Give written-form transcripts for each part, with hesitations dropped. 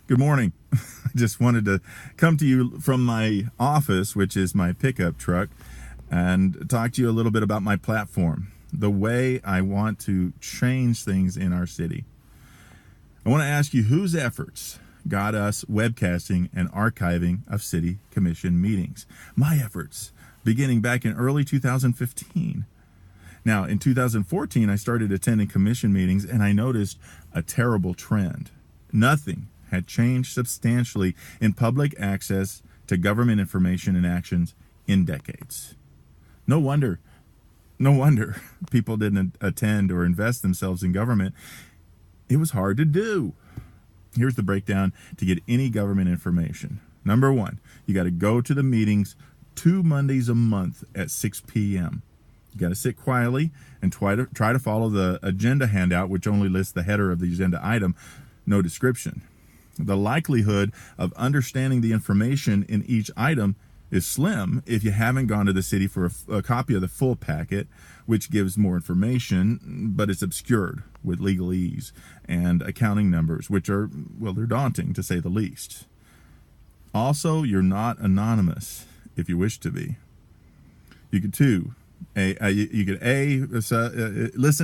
Good morning. I just wanted to come to you from my office, which is my pickup truck, and talk to you a little bit about my platform, the way I want to change things in our city. I want to ask you whose efforts got us webcasting and archiving of city commission meetings. My efforts, beginning back in early 2015. Now, in 2014, I started attending commission meetings, and I noticed a terrible trend. Nothing had changed substantially in public access to government information and actions in decades. No wonder people didn't attend or invest themselves in government. It was hard to do. Here's the breakdown to get any government information. Number one, you got to go to the meetings 2 Mondays a month at 6 p.m. You got to sit quietly and try to follow the agenda handout, which only lists the header of the agenda item, no description. The likelihood of understanding the information in each item is slim if you haven't gone to the city for a copy of the full packet, which gives more information, but it's obscured with legalese and accounting numbers, which are, well, they're daunting to say the least. Also, you're not anonymous if you wish to be. You could listen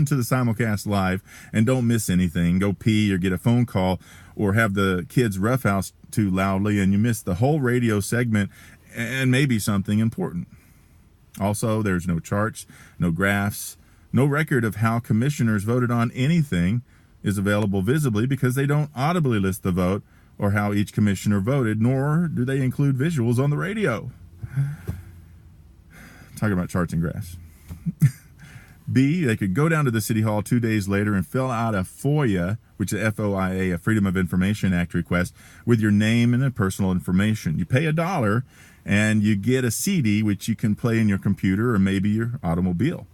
to the simulcast live and don't miss anything. Go pee or get a phone call or have the kids roughhouse too loudly and you miss the whole radio segment and maybe something important. Also, there's no charts, no graphs, no record of how commissioners voted on anything is available visibly because they don't audibly list the vote or how each commissioner voted, nor do they include visuals on the radio. Talking about charts and graphs. B, they could go down to the city hall 2 days later and fill out a FOIA, which is FOIA, a Freedom of Information Act request, with your name and personal information. You pay $1 and you get a CD, which you can play in your computer or maybe your automobile.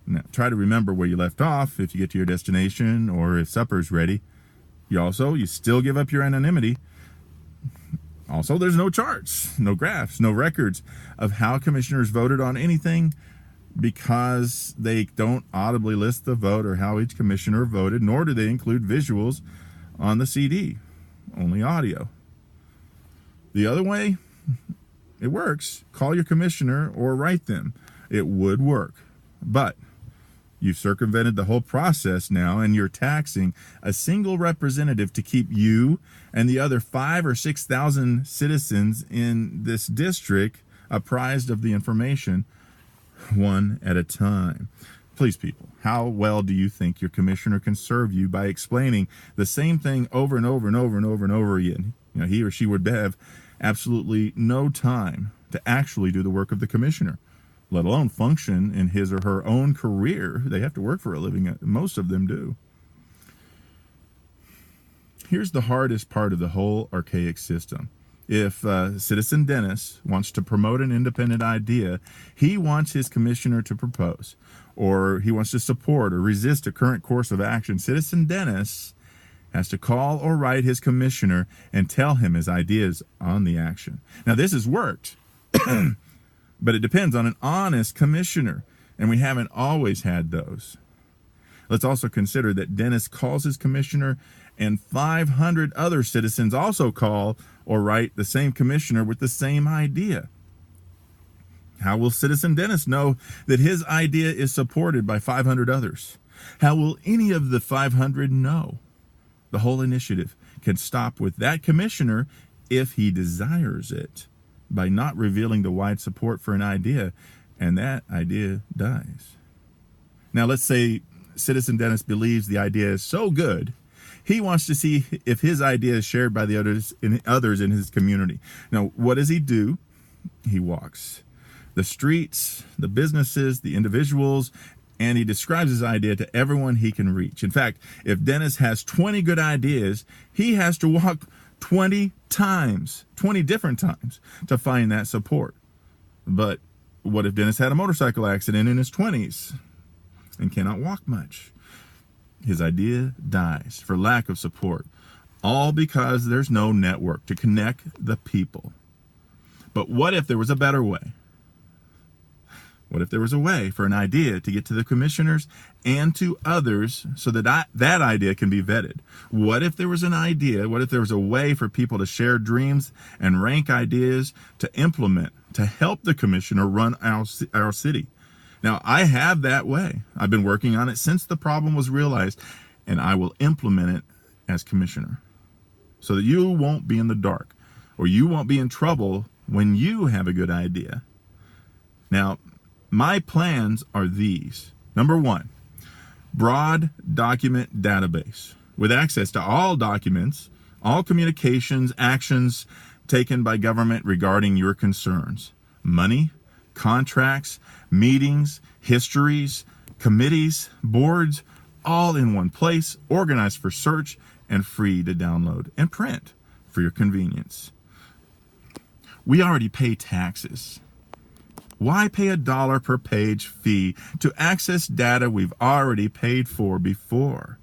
Now, try to remember where you left off if you get to your destination or if supper's ready. You still give up your anonymity. Also, there's no charts, no graphs, no records of how commissioners voted on anything because they don't audibly list the vote or how each commissioner voted, nor do they include visuals on the CD, only audio. The other way, it works. Call your commissioner or write them. It would work, but you've circumvented the whole process now, and you're taxing a single representative to keep you and the other 5,000 or 6,000 citizens in this district apprised of the information one at a time. Please, people, how well do you think your commissioner can serve you by explaining the same thing over and over and over and over and over again? He or she would have absolutely no time to actually do the work of the commissioner, let alone function in his or her own career. They have to work for a living. Most of them do. Here's the hardest part of the whole archaic system. If Citizen Dennis wants to promote an independent idea, he wants his commissioner to propose, or he wants to support or resist a current course of action, Citizen Dennis has to call or write his commissioner and tell him his ideas on the action. Now, this has worked, but it depends on an honest commissioner, and we haven't always had those. Let's also consider that Dennis calls his commissioner and 500 other citizens also call or write the same commissioner with the same idea. How will Citizen Dennis know that his idea is supported by 500 others? How will any of the 500 know? The whole initiative can stop with that commissioner if he desires it by not revealing the wide support for an idea, and that idea dies. Now, let's say Citizen Dennis believes the idea is so good, he wants to see if his idea is shared by the others in his community. Now, what does he do? He walks the streets, the businesses, the individuals, and he describes his idea to everyone he can reach. In fact, if Dennis has 20 good ideas, he has to walk 20 different times to find that support. But what if Dennis had a motorcycle accident in his 20s and cannot walk much? His idea dies for lack of support, all because there's no network to connect the people. But what if there was a better way? What if there was a way for an idea to get to the commissioners and to others so that that idea can be vetted? What if there was an idea? What if there was a way for people to share dreams and rank ideas to implement, to help the commissioner run our city? Now, I have that way. I've been working on it since the problem was realized, and I will implement it as commissioner so that you won't be in the dark or you won't be in trouble when you have a good idea. Now, my plans are these. Number one, broad document database with access to all documents, all communications, actions taken by government regarding your concerns. Money, contracts, meetings, histories, committees, boards, all in one place, organized for search and free to download and print for your convenience. We already pay taxes. Why pay $1 per page fee to access data we've already paid for before?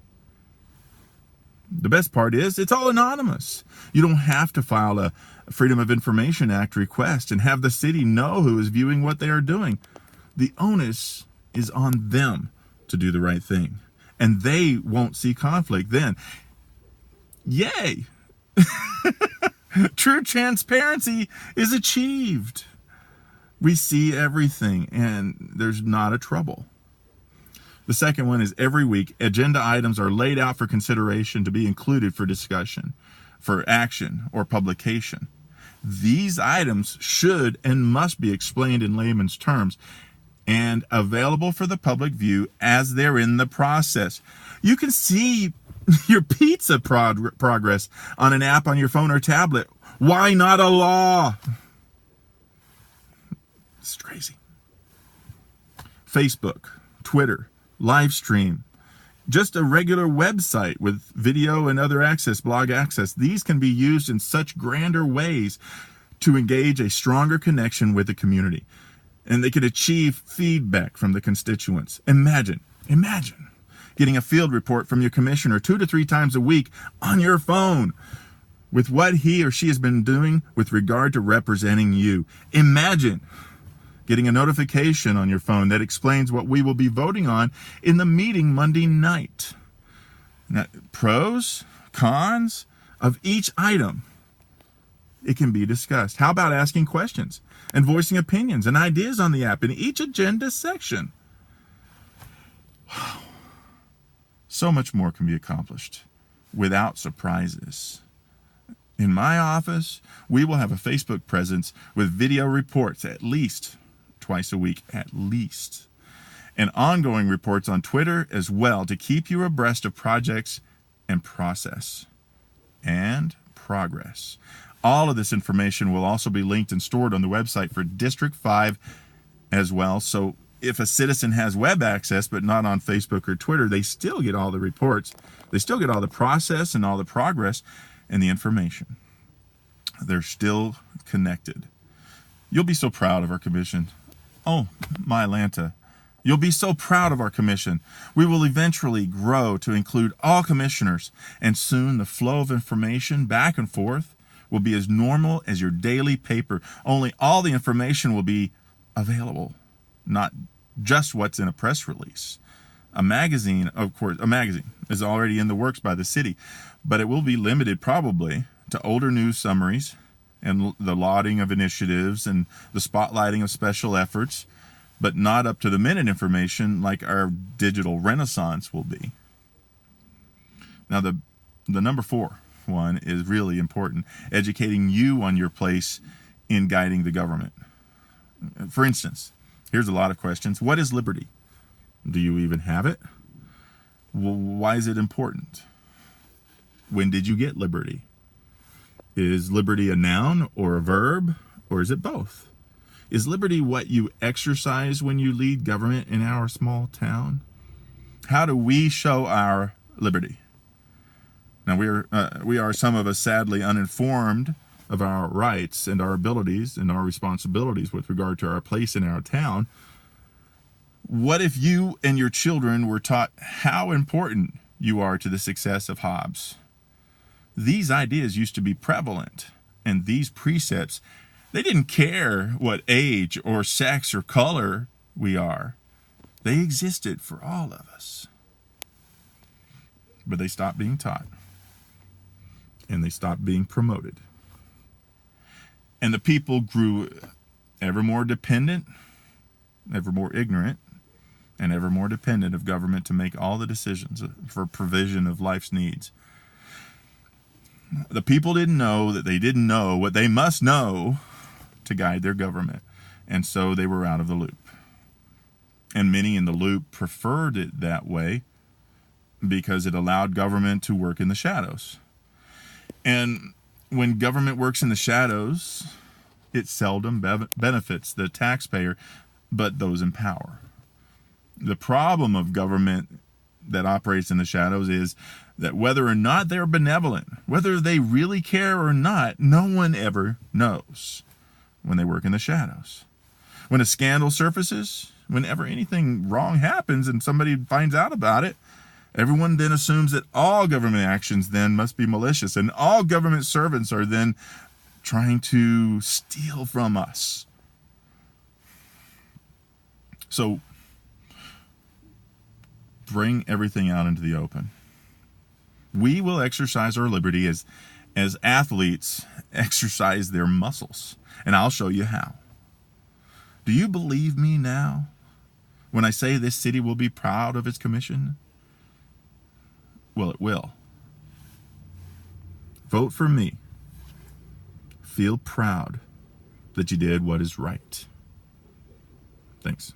The best part is it's all anonymous. You don't have to file a Freedom of Information Act request and have the city know who is viewing what they are doing. The onus is on them to do the right thing, and they won't see conflict then. Yay! True transparency is achieved. We see everything, and there's not a trouble. The second one is every week, agenda items are laid out for consideration to be included for discussion, for action, or publication. These items should and must be explained in layman's terms and available for the public view as they're in the process. You can see your pizza progress on an app on your phone or tablet. Why not a law? It's crazy. Facebook, Twitter, live stream, just a regular website with video and other access, blog access. These can be used in such grander ways to engage a stronger connection with the community. And they can achieve feedback from the constituents. Imagine getting a field report from your commissioner 2 to 3 times a week on your phone with what he or she has been doing with regard to representing you. Imagine getting a notification on your phone that explains what we will be voting on in the meeting Monday night. Now, pros, cons of each item, it can be discussed. How about asking questions and voicing opinions and ideas on the app in each agenda section? So much more can be accomplished without surprises. In my office, we will have a Facebook presence with video reports at least twice a week, at least. And ongoing reports on Twitter as well to keep you abreast of projects and process and progress. All of this information will also be linked and stored on the website for District 5 as well. So if a citizen has web access but not on Facebook or Twitter, they still get all the reports. They still get all the process and all the progress and the information. They're still connected. You'll be so proud of our commission. Oh, my Atlanta. You'll be so proud of our commission. We will eventually grow to include all commissioners, and soon the flow of information back and forth will be as normal as your daily paper, only all the information will be available, not just what's in a press release. A magazine, of course, a magazine is already in the works by the city, but it will be limited probably to older news summaries and the lauding of initiatives and the spotlighting of special efforts, but not up to the minute information like our digital renaissance will be. Now, the number 4 one is really important, educating you on your place in guiding the government. For instance, here's a lot of questions. What is liberty? Do you even have it? Why is it important? When did you get liberty? Is liberty a noun or a verb, or is it both? Is liberty what you exercise when you lead government in our small town? How do we show our liberty? Now, we are some of us sadly uninformed of our rights and our abilities and our responsibilities with regard to our place in our town. What if you and your children were taught how important you are to the success of Hobbs? These ideas used to be prevalent, and these precepts, they didn't care what age or sex or color we are. They existed for all of us. But they stopped being taught. And they stopped being promoted. And the people grew ever more dependent, ever more ignorant, and ever more dependent of government to make all the decisions for provision of life's needs. The people didn't know that they didn't know what they must know to guide their government, and so they were out of the loop. And many in the loop preferred it that way because it allowed government to work in the shadows. And when government works in the shadows, it seldom benefits the taxpayer, but those in power. The problem of government that operates in the shadows is that whether or not they're benevolent, whether they really care or not, no one ever knows when they work in the shadows. When a scandal surfaces, whenever anything wrong happens and somebody finds out about it, everyone then assumes that all government actions then must be malicious, and all government servants are then trying to steal from us. So bring everything out into the open. We will exercise our liberty as athletes exercise their muscles, and I'll show you how. Do you believe me now when I say this city will be proud of its commission? Well, it will. Vote for me. Feel proud that you did what is right. Thanks.